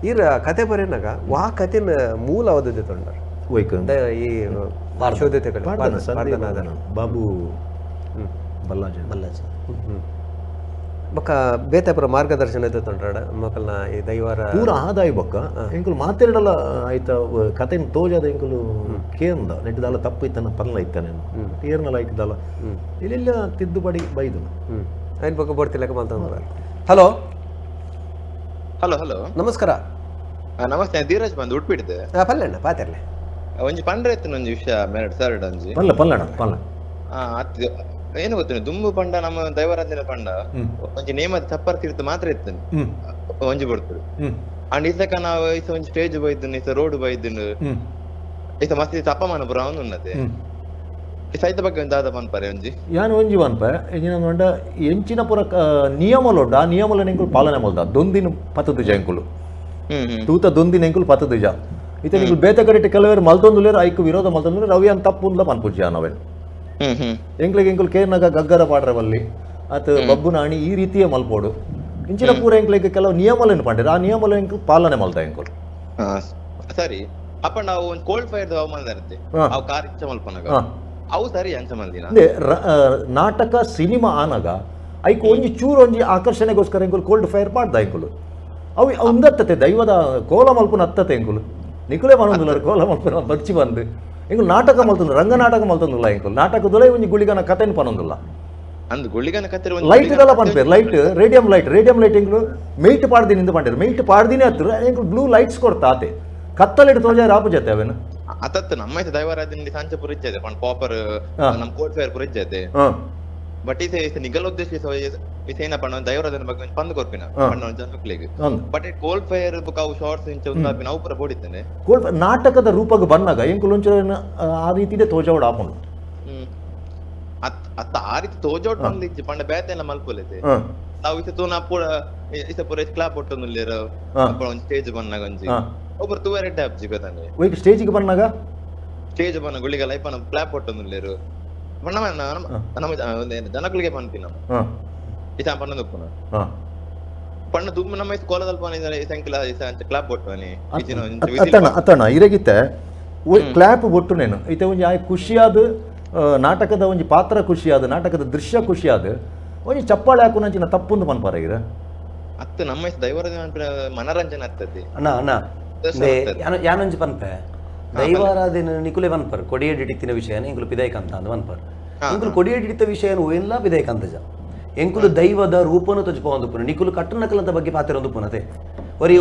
ಈರ ಕತೆ ಬರೆನಾಗ ವಾ ಕತೆನ ಮೂಲ ಅವಧಿ ತೊಂಡರು ಈ ಶೋಧತೆಗಳು ಬಾಬು ಬಲ್ಲಾಜ ಬೊಕ್ಕ ಬೇತಾಪುರ ಮಾರ್ಗದರ್ಶನ ತೊಂಡ್ರಾಡ ಮಕ್ಕಳನ್ನ ಈ ದೈವಾರ ಪೂರ ಆದಾಯ ಬೊಕ್ಕ ಎಂಕುಲು ಮಾತಾಡಲ್ಲ ಆಯ್ತ ಕತೆ ತೋಜಾದ ಎಂಕುಲು ಕೇಂದ ನೆಟ್ಟಿದಲ್ಲ ತಪ್ಪು ಇತ್ತನ ಪಲ್ಲ ಇತ್ತಾನೆ ಏರ್ನಲ್ಲ ಆಯ್ತದಲ್ಲ ಇಲ್ಲೆಲ್ಲ ತಿದ್ದುಪಡಿ ಬೈದು ಐನ್ ಬೊಕ್ಕ ಬರ್ತಿಲ್ಲಕ ಮಾತಾಡ ಹಲೋ ಹಲೋ ಹಲೋ ನಮಸ್ಕಾರ ನಮಸ್ತೆ ಧೀರಜ್ ಬಂದು ಉಟ್ಬಿಡ್ದೆ ಪಲ್ಲೆಣ್ಣ ಪಾತೆರ್ಲೆ ಒಂಜಿ ಪಂಡ್ರೆ ಎತ್ತಿನ ಒಂಜಿ ವಿಷಯ ಮೇರಡ್ ಸರ್ಡ್ ಒಂಜಿ ಪಲ್ಲ ಏನು ಗೊತ್ತಿನ ದುಂಬು ಪಂಡ ನಮ್ಮ ದೈವಾರಾಧನೆ ಪಂಡ ಒಂಜಿ ನೇಮದ ತಪ್ಪರ್ ತೀರ್ಥ ಮಾತ್ರ ಇತ್ತೇನೆ ಒಂಜಿ ಬರ್ತದೆ ಅಂಡ್ ಇಸಕ ನಾವು ಇಸ ಒಂಜಿ ಸ್ಟೇಜ್ ಬೈದನ್ ಇಸ ರೋಡ್ ಬೈದನ್ ಇಸ ಮಸ್ತ್ ತಪ್ಪಮಾನ ಪುರ ಅವನು ಉನ್ನತೆ ಸೈತ ಬಗ್ಗೆ ಒಂದು ದಾದ ಪನ್ಪರೆ ಒಂಜಿ ಯಾನು ಒಂಜಿ ಪನ್ಪ ಎಂಜಿನ ಎಂಚಿನ ಪುರ ನಿಯಮಲೊಡ್ಡ ಆ ನಿಯಮಲ ಎಂಕುಲು ಪಾಲನೆ ಮಲ್ದ ದೊಂದಿನ ಪತ್ತದ ಎಂಕುಲು ತೂತ ದೊಂದಿನ ಎಂಕುಲು ಪತ್ತದ ಇತ ನೀವು ಬೇತ ಕಡೆ ಕೆಲವರು ಮಲ್ತೊಂದುಲೇರು ಐಕು ವಿರೋಧ ಮಲ್ತೊಂದುಲೇರು ರವಿ ಅಂತ ತಪ್ಪುಂದ ಪನ್ಪುಜ ನಾವೇನು ಎಂಕ್ಲಿಗೆ ಎಂಕುಲು ಕೇರ್ನಾಗ ಗಗ್ಗರ ಪಾಡ್ರವಲ್ಲಿ ಅತ್ ಬಬ್ಬುನ ಅಣಿ ಈ ರೀತಿಯ ಮಲ್ಪೋಡು ಇಂಚಿನ ಪೂರ ಎಂಕ್ಲಿಗೆ ಕೆಲವು ನಿಯಮలను ಪಂಡಿರ ಆ ನಿಯಮಲ ಎಂಕು ಪಾಲನೆ ಮಲ್ತ ಎಂಕುಲು ಸರಿ ಅಪ್ಪ ನಾವು ಒಂದು ಕೋಲ್ಡ್ ಫೈರ್ ಅವಮಾನ ಇರುತ್ತೆ ಅವು ಕಾರ್ ಇಚ್ಚ ಮಲ್ಪನಾಗ ಅವು ಸರಿ ಅಂಚ ಮಲ್ದಿನ ನಾಟಕ ಸಿನಿಮಾ ಆನಾಗ ಐಕು ಒಂಜಿ ಚೂರು ಒಂಜಿ ಆಕರ್ಷಣೆಗೋಸ್ಕರ ಎಂಕುಲು ಕೋಲ್ಡ್ ಫೈರ್ ಮಾಡ್ದ ಎಂಕುಲು ಅವು ಒಂದತ್ತತೆ ದೈವದ ಕೋಲ ಮಲ್ಪುನ ಅತ್ತತೆ ಎಂಕುಲು ನಿಕುಲೇ ಮನೊಂದುಲ್ಲ ಕೋಲ ಮಲ್ಪುನ ಬಚ್ಚಿ ಬಂದು ಎಂಕುಲು ನಾಟಕ ಮಲ್ತೊಂದು ರಂಗ ನಾಟಕ ಮಲ್ತೊಂದುಲ್ಲ ಎಂಕುಲು ನಾಟಕದೊಳೆ ಒಂಜಿ ಗುಳಿಗನ ಕಥೆನ ಪನೊಂದುಲ್ಲ ಅಂದ್ ಗುಳಿಗನ ಕತೆ ಲೈಟ್ ಇದೆಲ್ಲ ಪನ್ಪೇರು ಲೈಟ್ ರೇಡಿಯಂ ಲೈಟ್ ಎಂಕುಲು ಮೈಟ್ ಪಾಡ್ದಿನಿಂದ ಪಂಡೇರು ಮೈಟ್ ಪಾಡ್ದಿನೇ ಹತ್ತಿರ ಎಂಕುಲು ಬ್ಲೂ ಲೈಟ್ಸ್ ಕೊಡ್ತಾ ಆತೆ ಕತ್ತಲಿಟ್ಟು ತೋಜಾರ ಆಪು ಜತೆ ಅವೇನು ಅತತ್ ನಮ್ಮ ದೈವಾರಾಧನೆ ಸಂಚ ಪುರಿಚ್ಚದೆ ಪಂಡ್ ಪಾಪರ್ ನಮ್ ಕೋಲ್ಡ್ ಫೈರ್ ಪುರಿಚ್ಚದೆ ಬಟ್ ಇಸ ನಿಗಲೋದ್ದೇಶ ಇಸೇನ ಪಣ್ಣ ದೈವಾರಾಧನೆ ಬಗ್ಗೆ ಪಂದ್ ಕೊರ್ಪಿನ ಪಣ್ಣ ಜನಕ್ಲಿಗೆ but it cold fire book ಅವು ಶಾರ್ಟ್ಸ್ ಇಂಚ ಉಂದಾಪಿನ ಅವು ಪುರ ಬೋಡಿದ್ದೇನೆ ಕೋಲ್ಡ್ ನಾಟಕದ ರೂಪಕ್ಕೆ ಬಂದಾಗ ಎಂಕುಲು ಒಂಚೂರು ಆ ರೀತಿದೆ ತೋಜಾವಡ ಆಪುಂಡು ಅತ್ತ ಆ ರೀತಿ ತೋಜೋಟ್ ಬಂದಿಜ್ಜಿ ಪಂಡ ಬೇತೆಲ್ಲ ಮಲ್ಪೊಲೆತೆ ನಾವು ಇಸ ತೂನ ಪೂರ ಇಸ ಪೂರ ಕ್ಲಾಪ್ ಒಟ್ಟೊಂದುಲ್ಲೇರು ಒಂದು ಸ್ಟೇಜ್ ಬಂದಾಗ ಒಂಜಿ ಒಬ್ಬರು ತೂವ ರೆಡ್ ಆಪ್ಜಿ ಗೊತ್ತಾನೆ ಒಯ್ಗೆ ಸ್ಟೇಜಿಗೆ ಬಂದಾಗ ಸ್ಟೇಜ್ ಬನ್ನ ಗುಳಿಗಲ್ಲ ಐಪನ ಕ್ಲಾಪ್ ಒಟ್ಟೊಂದುಲ್ಲೇರು ಪಣ್ಣ ನಮ್ಮ ಜನಗಳಿಗೆ ಪನ್ಪಿ ನಮ್ಮ ಇಸ ಪಣ್ಣ ದುಪ್ಪುನ ಪಣ್ಣ ದುಮ್ಮು ನಮ್ಮ ಕೋಲದಲ್ಲಿ ಪನ ಸಂಕಿಲ ಕ್ಲಾಪ್ ಒಟ್ಟವನಿ ಅತ್ತಣ್ಣ ಇರಗಿತ್ತೆ ಕ್ಲಾಪ್ ಒಟ್ಟು ನೇನು ಐತೆ ಒಂಜಿ ಆಯ್ ಖುಷಿಯಾದ ನಾಟಕದ ಒಂಜಿ ಪಾತ್ರ ಖುಷಿಯಾದ ನಾಟಕದ ದೃಶ್ಯ ಖುಷಿಯಾದ ಒಂಜಿ ಚಪ್ಪಾಳೆ ಹಾಕುನಂಚಿನ ತಪ್ಪುಂದು ಪನ್ಪಾರ ಇರ ಅತ್ತ ನಮ್ಮ ದೈವಾರಾಧನೆ ಮನರಂಜನೆ ಆಗ್ತದೆ ಅಣ್ಣ ಯಾನೊಂಜಿ ಪನ್ಪೆ ದೈವಾರಾಧನೆ ನಿಕುಲೆ ಪನ್ಪರ್ ಕೊಡಿಯಡಿತ್ತಿನ ವಿಷಯನ ಎಂಕುಲು ಪಿದಾಯ್ಕಂತ ಅಂದ್ ಪನ್ಪರ್ ಎಂಕುಲು ಕೊಡಿಯಡಿತ್ತ ವಿಷಯನ ಓಯೆಲ್ಲ ಪಿದಾಯ್ಕಂತಜ ಎಂಕುಲು ದೈವದ ರೂಪನು ತಜ್ಪೊಂದುಪುನ ನಿಕುಲು ಕಟ್ಟುನಕಲದ ಬಗ್ಗೆ ಪಾತಿರೊಂದು ಪುನತೆ ಒರಿ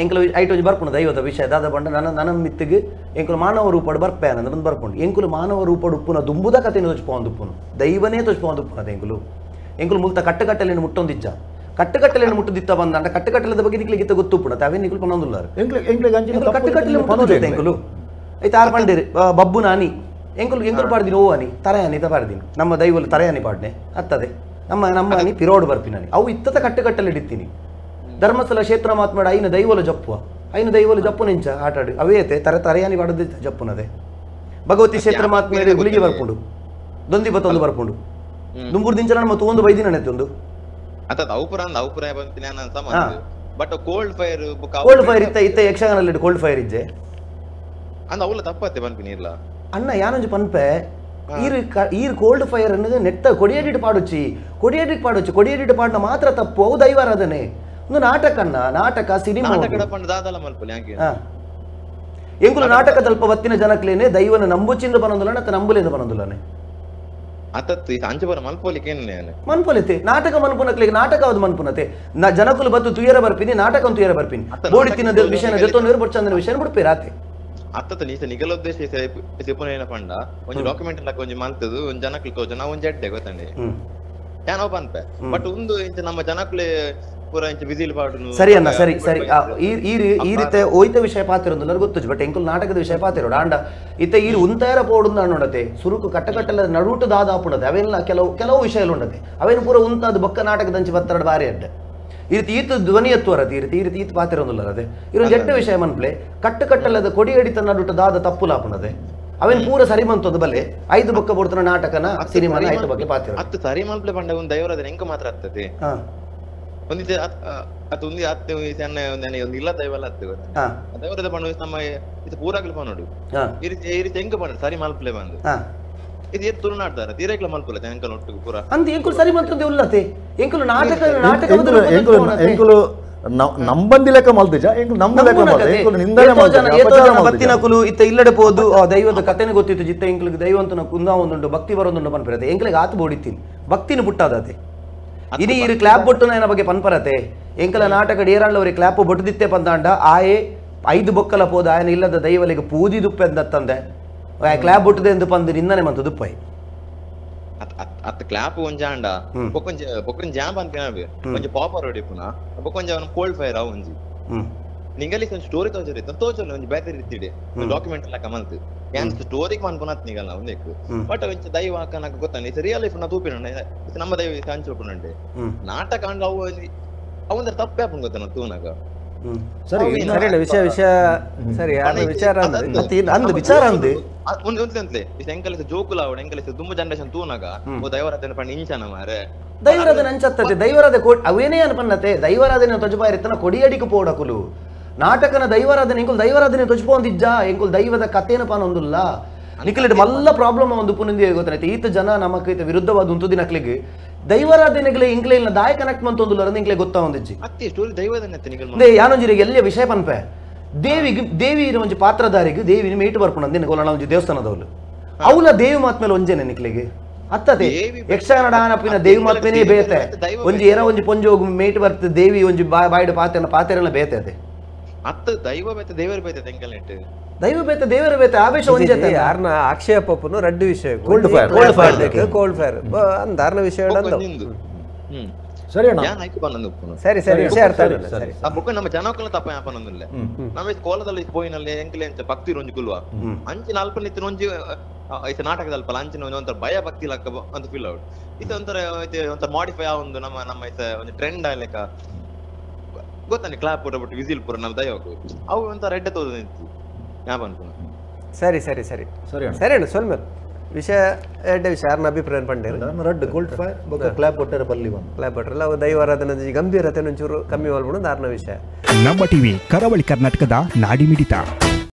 ಎಂಕುಲು ಐಟ್ ಒಂಜಿ ಬರ್ಪುನ ದೈವದ ವಿಷಯ ದಾದ ಬಂಡ ನನ್ನ ಮಿತ್ತಿಗೆ ಎಂಕುಲು ಮಾನವ ರೂಪಡು ಬರ್ಪೇನ ಅಂದ್ರೆ ಬರ್ಪುಂಡು ಎಂಕುಲು ಮಾನವ ರೂಪಡು ಉಪ್ಪುನ ದುಂಬುದ ಕಥೆನ ತಜ್ಪೊಂದುಪುನು ದೈವನೇ ತಜ್ಪೊಂದುಪುನದ ಎಂಕುಲು ಮುಲ್ತ ಕಟ್ಟುಕಟ್ಟಲೆಯನ್ನು ಮುಟ್ಟೊಂದಿಜ್ಜ ಕಟ್ಟುಕಟ್ಟಲೆಯನ್ನು ಮುಟ್ಟುದಿತ್ತ ಬಂದ ಕಟ್ಟುಕಟ್ಟಲದ ಬಗ್ಗೆ ನಿಕ್ಲಿಗೆ ಇತ್ತ ಗೊತ್ತುಪ್ಪುನ ಅವೇ ನಿಕುಲು ಪನ್ನೊಂದುಲ್ಲಾರು ಕಟ್ಟುಕಟ್ಟಲೆ ಮುಟ್ಟುದಿತ್ತ ಎಂಕುಲು ಐತೆ ಆರು ಪಂಡೇರಿ ಬಬ್ಬು ನಾನಿ ಎಂಕುಲು ಪಾಡ್ದಿನಿ ಓ ಅನಿ ತರಯಾನಿ ಪಾಡ್ದಿನಿ ನಮ್ಮ ದೈವಲು ತರಯಾನಿ ಪಾಡ್ನೆ ಅತ್ತದೆ ನಮ್ಮ ಅನಿ ಪಿರೋಡು ಬರ್ಪಿನಿ ಅವು ಇತ್ತದ ಕಟ್ಟುಕಟ್ಟಲೆ ಇಡಿತೀನಿ ಧರ್ಮಸ್ಥಳ ಕ್ಷೇತ್ರ ಮಾತ್ಮಾಡ ಐನ ದೈವಲು ಜಪ್ಪುವ ಐನ ದೈವಲು ಜಪ್ಪು ನೆಂಚ ಆಟಾಡಿ ಅವೇತೆ ತರಯಾನಿ ಪಾಡದ ಜಪ್ಪುನದೆ ಭಗವತಿ ಕ್ಷೇತ್ರ ಮಾತ್ಮೇಲೆ ಗುಳಿಗೆ ಬರ್ಪುಂಡು ದೊಂದಿ ಬತ್ತೊಂದು ಬರ್ಪುಂಡು ದುಂಬೂರು ದಿಂಚನ ನಮ್ಮ ತಗೊಂಡು ಬೈದಿನ ನೆತ್ತೊಂದು ಬಟ್ ಕೋಲ್ಡ್ ಫೈರ್ ಇತ್ತ ಯಕ್ಷಗಾನಲ್ಲಿ ಕೋಲ್ಡ್ ಫೈರ್ ಇಜ್ಜೆ ಅಂದ ಅವಳ ತಪ್ಪತ್ತೆ ಪನ್ಪಿನಿ ಇಲ್ಲ ಅಣ್ಣ ಯಾನೊಂಜಿ ಪನ್ಪೆ ಈರ್ ಕೋಲ್ಡ್ ಫೈರ್ ಅನ್ನೋದು ನೆಟ್ಟ ಕೊಡಿಯಡಿಟ್ ಕೊಡಿಯಡಿಟ್ ಪಾಡ್ನ ಮಾತ್ರ ತಪ್ಪು ಅವು ದೈವಾರಾಧನೆ ಒಂದು ನಾಟಕ ನಾಟಕ ಸಿನಿಮಾ ಎಂಕುಲು ನಾಟಕ ತಲ್ಪ ಬತ್ತಿನ ಜನಕ್ಲೇನೆ ದೈವನ ನಂಬುಚಿಂದ ಪನೊಂದುಲನೆ ಅತ್ತ ನಂಬುಲಿಂದ ಪನೊಂದುಲನೆ ಅತತ್ತು ಈ ಅಂಚಬರ ಮಲ್ಪೋಲಿಕೆ ಮನ್ಪೊಲಿತೆ ನಾಟಕ ಮನ್ಪುನಕ್ಲಿಗೆ ನಾಟಕ ಅದು ಮನ್ಪುನತೆ ಜನಕುಲು ಬತ್ತು ತುಯರ ಬರ್ಪಿನಿ ನಾಟಕ ತುಯರ ಬರ್ಪಿನಿ ಬೋಡಿತಿನ ವಿಷಯನ ಜೊತೆ ಬರ್ಚಂದನ ವಿಷಯ ಬಿಡ್ಪೇರ ಆತೆ ಅತ್ತ ನೀಸ ನಿಗಲೋದ್ದೇಶ ಸಿಪುನೇನ ಪಂಡ ಒಂದು ಡಾಕ್ಯುಮೆಂಟ್ ಎಲ್ಲ ಕೊಂಚ ಮಲ್ತದು ಒಂದು ಜನಕ್ಲಿ ತೋಜ ನಾವು ಒಂದು ಜಡ್ಡೆ ಗೊತ್ತಂಡಿ ಏನೋ ಪನ್ಪೆ ಬಟ್ ಒಂದು ಇಂಚ ನಮ್ಮ ಜನಕ್ಲೆ ಪೂರ ಇಂಚ ವಿಸಿಲ್ ಪಾಡುನು ಸರಿ ಅಣ್ಣ ಸರಿ ಈ ರೀತಿ ಓಯ್ತ ವಿಷಯ ಪಾತಿರೋದು ಗೊತ್ತು ಬಟ್ ಎಂಕುಲ್ ನಾಟಕದ ವಿಷಯ ಪಾತಿರೋಡು ಆಂಡ ಇತ್ತ ಈ ಉಂತಾರ ಪೋಡುಂದ ನೋಡತೆ ಸುರುಕು ಕಟ್ಟಕಟ್ಟಲ ನಡುಟು ದಾದ ಆಪುಂಡತೆ ಅವೆಲ್ಲ ಕೆಲವು ವಿಷಯಗಳು ಉಂಡತೆ ಅವೇನು ಪೂರ ಉಂತಾದ ಬೊಕ್ಕ ನಾಟಕದಂಚಿ ಬತ್ತರಡು ಬಾರಿ ಅಡ್ಡೆ ಈ ರೀತಿ ಈತ ಧ್ವನಿ ಎತ್ತುವರದು ಈ ರೀತಿ ಈತ ಪಾತಿರೋದಿಲ್ಲರದೆ ಇರೋ ಜಡ್ಡ ವಿಷಯ ಮನ್ಪ್ಲೆ ಕಟ್ಟುಕಟ್ಟಲದ ಕೊಡಿ ಅಡಿತ ನಡುಟ ದಾದ ತಪ್ಪು ಲಾಪುಣದೆ ಅವೇನು ಪೂರ ಸರಿ ಮಂತದ ಬಲೆ 5 ಬೊಕ್ಕ ಬೋಡ್ತನ ನಾಟಕನ ಸಿನಿಮಾನ 5 ಬಗ್ಗೆ ಪಾತಿರೋ ಅತ್ತು ಸರಿ ಮನ್ಪ್ಲೆ ಪಂಡ ಒಂದು ದೈವರಾಧನೆ ಎಂಕ ಮಾತ್ರ ಆಗ್ತದೆ ಒಂದಿದೆ ಅದು ಒಂದು ಹತ್ತು ಸಣ್ಣ ಒಂದು ಇಲ್ಲ ದೈವಲ್ಲ ಹತ್ತು ದೈವರದ ಪಣ್ಣು ನಮ್ಮ ಇದು ಪೂರಾಗ್ಲು ಪನ್ನೋಡು ಈ ರೀತಿ ಹೆಂಗ ಪಣ್ಣು ಸರಿ ಮಲ್ಪಲೆ ಬಂದು ಇದು ಏನ್ ತುಳುನಾಡ್ತಾರೆ ತೀರೇಕ್ಲ ಮಲ್ಪಲೆ ಎಂಕಲ್ ಒಟ್ಟಿಗೆ ಪೂರ ಅಂತ ಎಂಕುಲು ಸರಿ ಮಲ್ತದೆ ಉಲ್ಲತೆ ಎಂಕುಲು ನಾಟಕ ಎಂಕುಲು ನಂಬಂದಿ ಲೆಕ್ಕ ಮಲ್ತಿಜ ಎಂಕುಲು ನಮ್ಮ ಲೆಕ್ಕ ಮಲ್ತ ಎಂಕುಲು ನಿಂದನೆ ಮಲ್ತ ಬತ್ತಿನಕುಲು ಇತ್ತ ಇಲ್ಲಡೆ ಪೋದು ದೈವದ ಕಥೆನೆ ಗೊತ್ತಿತ್ತು ಜಿತ್ತ ಎಂಕುಲಿಗೆ ದೈವಂತನ ಕುಂದ ಒಂದುಂಡು ಭಕ್ತಿ ಬರೋದುಂಡು ಪನ್ಪರತೆ ಎಂಕಲಿಗೆ ಆತು ಬೋಡಿತ್ತೀನಿ ಭಕ್ತಿನ ಪುಟ್ಟಾದತೆ ಇಡೀ ಇರು ಕ್ಲಾಪ್ ಬೊಟ್ಟುನ ಏನ ಬಗ್ಗೆ ಪನ್ಪರತೆ ಎಂಕಲ ನಾಟಕ ಡೇರಾಂಡ್ಲವರಿಗೆ ಕ್ಲಾಪ್ ಬೊಟ್ಟುದಿತ್ತೆ ಪಂದಾಂಡ ಆಯೆ 5 ಬೊಕ್ಕಲ ಪೋದ ಆಯನ ಇಲ್ಲದ ದೈವಲಿಗೆ ಪೂದಿ ದುಪ್ಪೆ ಅಂತಂದೆ ಕ್ಲಾಪ್ ಬೊಟ್ಟದೆ ಎಂದು ಪಂದು ನಿಂದನೆ ಮಂತು ದುಪ್ಪೈ ಅತ್ತ ಕ್ಲಾಪ್ ಒಂಜಾಂಡ ಬೊಕ್ಕಂಜ ಜಾಂಬ ಅಂತ ಕೊಂಚ ಪಾಪರ್ ಹೊಡಿಪುನ ಬೊಕ್ಕಂಜ ಅವನ ಕೋಲ್ಡ್ ಫೈರ್ ಒಂಜಿ ನಿಂಗಲ್ಲಿ ಒಂದು ಸ್ಟೋರಿ ತೋಜರಿ ಒಂಜಿ ಬೇರೆ ರೀತಿಡೆ ಡಾಕ್ಯುಮೆಂಟ್ ಎಲ್ಲ ಕಮಲ್ತು ಏನ್ ಸ್ಟೋರಿಗೆ ಮನ್ಪುನತ್ ನಿಗಲ್ಲ ಒಂದೇಕು ಬಟ್ ಒಂಚ ದೈವ ಹಾಕನಕ ಗೊತ್ತಾನೆ ಇದು ರಿಯಲ್ ಲೈಫ್ ನಾ ತೂಪಿನ ನಮ್ಮ ದೈವ ಹಂಚೋಪುನಂಡೆ ನಾಟಕ ಅಂಡ್ ಅವು ಅವಂದ್ರ ತಪ್ಪೇ ಆಪನ್ ಗೊತ್ತಾನ ತೂನಾಗ ಸರಿ ಸರಿ ವಿಷಯ ಸರಿ ವಿಚಾರ ಅಂದ್ ವಿಚಾರ ಅಂದ್ ಒಂದಂತಲೇ ಇದು ಎಂಕಲಿಸ ಜೋಕುಲ ಅವಡ ಎಂಕಲಿಸ ದುಂಬ ಜನರೇಷನ್ ತೂನಾಗ ಓ ದೈವರಾಧನೆ ಪಂಡ ಇಂಚನ ಮಾರೆ ದೈವರಾಧನೆ ಅಂಚತ್ತತೆ ದೈವರಾಧನೆ ಅವೇನೇ ಅನ್ಪನ್ನತೆ ದೈವರಾಧನೆ ತೊಜಬಾಯಿರ್ತನ ಕೊಡಿಯಡಿಗೆ ಪೋಡಕುಲು ನಾಟಕನ ದೈವರಾಧನೆ ಎಂಕುಲು ದೈವರಾಧನೆ ತೊಜ್ಪೊಂದಿಜ್ಜ ಎಂಕುಲು ದೈವದ ಕಥೆನ ಪಾನೊಂದುಲ್ಲ ನಿಖಿಲಿಡ್ ಮಲ್ಲ ಪ್ರಾಬ್ಲಮ್ ಒಂದು ಪುನಂದಿ ಗೊತ್ತಾಯ್ತು ಈತ ಜನ ನಮಕ್ ಈತ ವಿರುದ್ಧವಾದ ಉಂಟು ದಿನಕ್ಲಿಗೆ ದೈವರಾಧನೆಗಳೇ ಇಂಕ್ಲೆ ಇಲ್ಲ ದಾಯ ಕನೆಕ್ಟ್ ಮಂತೊಂದುಲ್ಲ ಅಂದ್ರೆ ಇಂಕ್ಲೆ ಗೊತ್ತಾ ಒಂದಿಜ್ಜಿ ಅತ್ತೆ ಸ್ಟೋರಿ ದೈವರಾಧನೆ ದೇ ಯಾನೊಂಜಿರಿಗೆ ಎಲ್ಲಿಯ ವಿಷಯ ಪನ್ಪೆ ದೇವಿ ಒಂಜಿ ಪಾತ್ರಧಾರಿಗೆ ದೇವಿನ ಮೇಟು ಬರ್ಪುಣ ಅಂದಿನ ಕೊಲ್ಲ ಒಂಜಿ ದೇವಸ್ಥಾನದವಳು ಅವಳ ದೇವಿ ಮಾತ್ಮೇಲೆ ಒಂಜೇನೆ ನಿಕ್ಲಿಗೆ ಅತ್ತತೆ ಯಕ್ಷಗಾನ ಡಾನಪಿನ ದೇವಿ ಮಾತ್ಮೇನೆ ಬೇತೆ ಒಂಜಿ ಏನ ಒಂಜಿ ಪೊಂಜಿ ಹೋಗಿ ಮೇಟು ಬರ್ತದೆ ದೇವಿ ಒಂಜಿ ಬಾಯ್ಡು ಪಾತೆರೆಲ್ಲ ಬೇತೆ ಅದೇ ಅತ್ತ ದೈವ ಬೇತೆ ದೇವರ ಬೇತೆ ತೆಂಕಲ್ನೆಟ್ಟು ದೈವ ಬೇತೆ ದೇವರ ಬೇತೆ ಆವೇಶ ಒಂಜೇತೆ ಯಾರನ್ನ ಆಕ್ಷೇಪಪ್ಪನು ರಡ್ಡು ವಿಷಯ ಕೋಲ್ಡ್ ಫೈರ್ ಅಂದಾರ್ನ ವಿಷಯ ಸರಿ ಅಣ್ಣ ಯಾನ್ ಆಯ್ಕೆ ಬಂದು ಸರಿ ಸರಿ ವಿಷಯ ಅರ್ಥ ಸರಿ ಆ ಬುಕ್ ನಮ್ಮ ಜನಕ್ಕಲ್ಲ ತಪ್ಪ ಯಾಪನೊಂದಿಲ್ಲ ನಮ್ಮ ಕೋಲದಲ್ಲಿ ಪೋಯಿನಲ್ಲಿ ಎಂಕಲೆ ಅಂತ ಭಕ್ತಿ ronji ಕುಲ್ವಾ ಅಂಚಿನ ಅಲ್ಪ ನಿತ್ಯ ronji ಐತ ನಾಟಕದಲ್ಲಿ ಪಲ ಅಂಚಿನ ಒಂಥರ ಭಯ ಭಕ್ತಿ ಲಕ್ಕ ಅಂತ ಫೀಲ್ ಔಟ್ ಇದು ಒಂಥರ ಮಾಡಿಫೈ ಆ ಒಂದು ನಮ್ಮ ಐತ ಒಂದು ಟ್ರೆಂಡ್ ಲೆಕ್ಕ ಗೊತ್ತಾನೆ ಕ್ಲಾಪ್ ಕೊಟ್ಟಬಿಟ್ಟು ವಿಸಿಲ್ ಪೂರ ನಮ್ಮ ದೈವಕ್ಕೂ ಅವು ಒಂಥರ ರೆಡ್ಡೆ ತೋದು ನಿಂತು ಯಾಪ ಅನ್ಕೊಂಡು ಸರಿ ಸರಿ ಸರಿ ಸರಿ ಸರಿ ಅಣ್ಣ ಸೊಲ್ಮೇಲೆ ವಿಷಯ ಎರಡೇ ವಿಷಯ ಯಾರನ್ನ ಅಭಿಪ್ರಾಯ ಪಂಡೇರು ರಡ್ ಗೋಲ್ಡ್ ಫೈರ್ ಬೊಕ್ಕ ಕ್ಲಾಪ್ ಕೊಟ್ಟರೆ ಬಲ್ಲಿ ಬಂದು ಕ್ಲಾಪ್ ಕೊಟ್ಟರಲ್ಲ ಅವು ದೈವಾರಾಧನೆ ಗಂಭೀರತೆ ಒಂಚೂರು ಕಮ್ಮಿ ಮಾಡ್ಬಿಡೋದು ಆರ್ನ ವಿಷಯ ನಮ್ಮ ಟಿವಿ ಕರಾವಳಿ ಕರ್ನಾಟಕದ ನಾಡಿ ಮಿಡಿತ.